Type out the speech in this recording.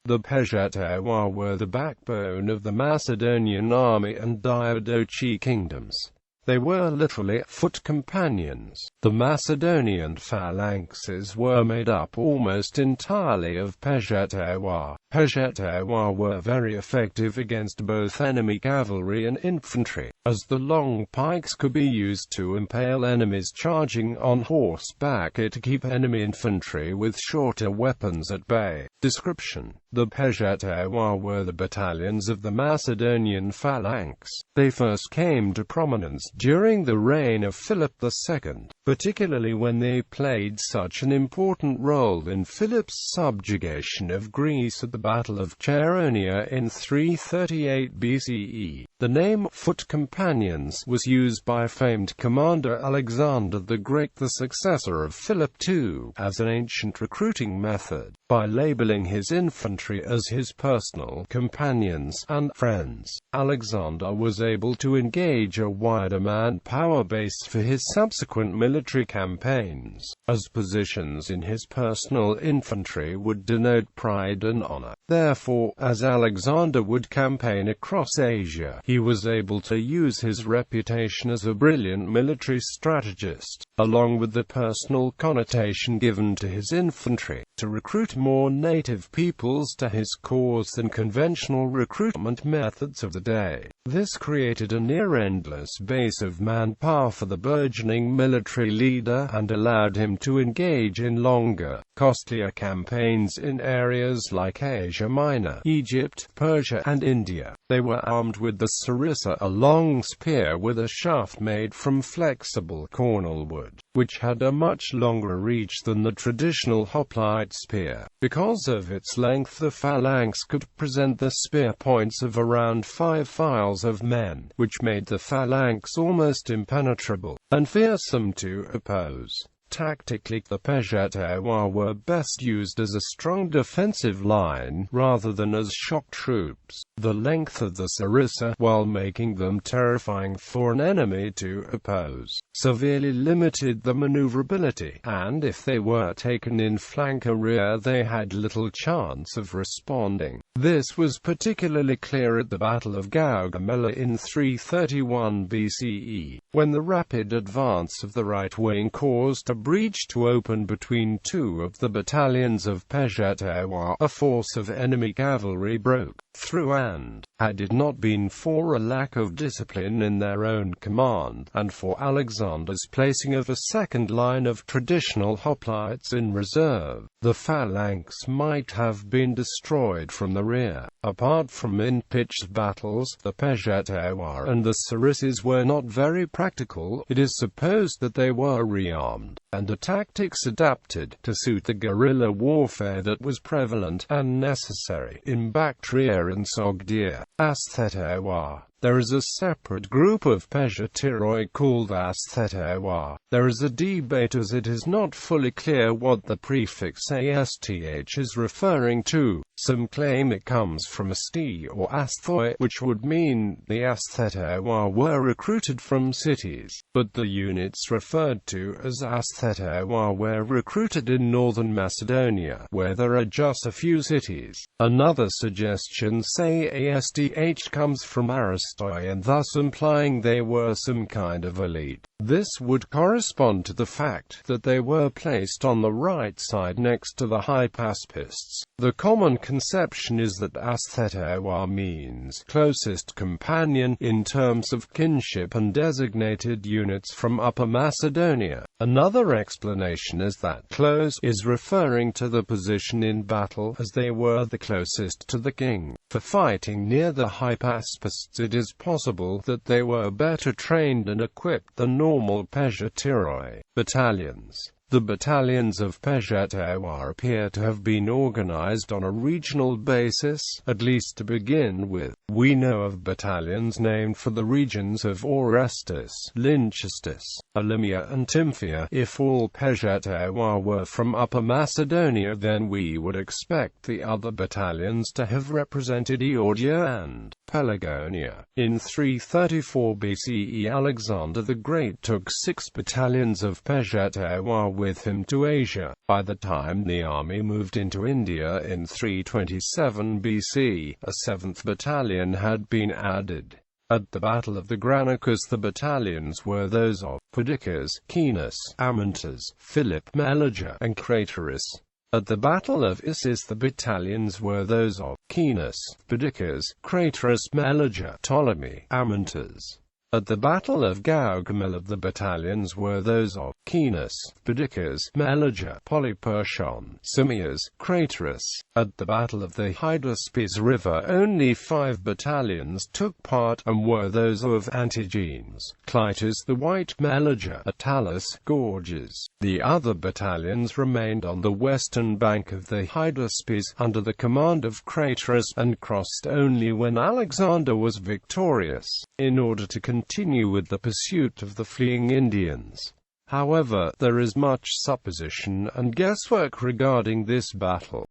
The pezhetairoi were the backbone of the Macedonian army and Diadochi kingdoms. They were literally foot companions. The Macedonian phalanxes were made up almost entirely of pezhetairoi. Pezhetairoi were very effective against both enemy cavalry and infantry, as the long pikes could be used to impale enemies charging on horseback to keep enemy infantry with shorter weapons at bay. Description: the pezhetairoi were the battalions of the Macedonian phalanx. They first came to prominence during the reign of Philip II, particularly when they played such an important role in Philip's subjugation of Greece at the Battle of Chaeronea in 338 BCE. The name foot companions was used by famed commander Alexander the Great, the successor of Philip II, as an ancient recruiting method. By labeling his infantry as his personal companions and friends, Alexander was able to engage a wider manpower base for his subsequent military campaigns, as positions in his personal infantry would denote pride and honor. Therefore, as Alexander would campaign across Asia, he was able to use his reputation as a brilliant military strategist, along with the personal connotation given to his infantry, to recruit more native peoples to his cause than conventional recruitment methods of the day. This created a near-endless base of manpower for the burgeoning military leader and allowed him to engage in longer, costlier campaigns in areas like Asia Minor, Egypt, Persia, and India. They were armed with the sarissa, a long spear with a shaft made from flexible cornel wood, which had a much longer reach than the traditional hoplite spear. Because of its length, the phalanx could present the spear points of around 5 files of men, which made the phalanx almost impenetrable and fearsome to oppose. Tactically, the pezhetairoi were best used as a strong defensive line, rather than as shock troops. The length of the sarissa, while making them terrifying for an enemy to oppose, severely limited the maneuverability, and if they were taken in flank or rear they had little chance of responding. This was particularly clear at the Battle of Gaugamela in 331 BCE, when the rapid advance of the right wing caused a breach to open between two of the battalions of pezhetairoi. A force of enemy cavalry broke through, and, had it not been for a lack of discipline in their own command, and for Alexander's placing of a second line of traditional hoplites in reserve, the phalanx might have been destroyed from the rear. Apart from in pitched battles, the pezhetairoi and the sarissas were not very practical. It is supposed that they were rearmed, and the tactics adapted to suit the guerrilla warfare that was prevalent and necessary in Bactria and Sogdia. Pezhetairoi. There is a separate group of pezhetairoi called pezhetairoi. There is a debate as it is not fully clear what the prefix asth is referring to. Some claim it comes from asti or asthoi, which would mean the pezhetairoi were recruited from cities, but the units referred to as pezhetairoi were recruited in northern Macedonia, where there are just a few cities. Another suggestion say asth comes from Aristoi, and thus implying they were some kind of elite. This would correspond to the fact that they were placed on the right side next to the hypaspists. The common conception is that pezhetairoi means closest companion in terms of kinship and designated units from Upper Macedonia. Another explanation is that close is referring to the position in battle, as they were the closest to the king. For fighting near the hypaspists, it is possible that they were better trained and equipped than normal pezhetairoi battalions. The battalions of pezhetairoi appear to have been organized on a regional basis, at least to begin with. We know of battalions named for the regions of Orestis, Lyncestis, Elymia and Tymphia. If all pezhetairoi were from Upper Macedonia, then we would expect the other battalions to have represented Eordia and Pelagonia. In 334 BCE, Alexander the Great took 6 battalions of pezhetairoi with him to Asia. By the time the army moved into India in 327 BC, a 7th battalion had been added. At the Battle of the Granicus, the battalions were those of Perdiccas, Caenus, Amyntas, Philip, Meleger, and Craterus. At the Battle of Issus, the battalions were those of Caenus, Perdiccas, Craterus, Meleger, Ptolemy, Amyntas. At the Battle of Gaugamela, the battalions were those of Caenus, Perdiccas, Meleger, Polyperchon, Simmias, Craterus. At the Battle of the Hydaspes River, only 5 battalions took part, and were those of Antigenes, Clitus the White, Meleger, Attalus, Gorges. The other battalions remained on the western bank of the Hydaspes, under the command of Craterus, and crossed only when Alexander was victorious, in order to continue with the pursuit of the fleeing Indians. However, there is much supposition and guesswork regarding this battle.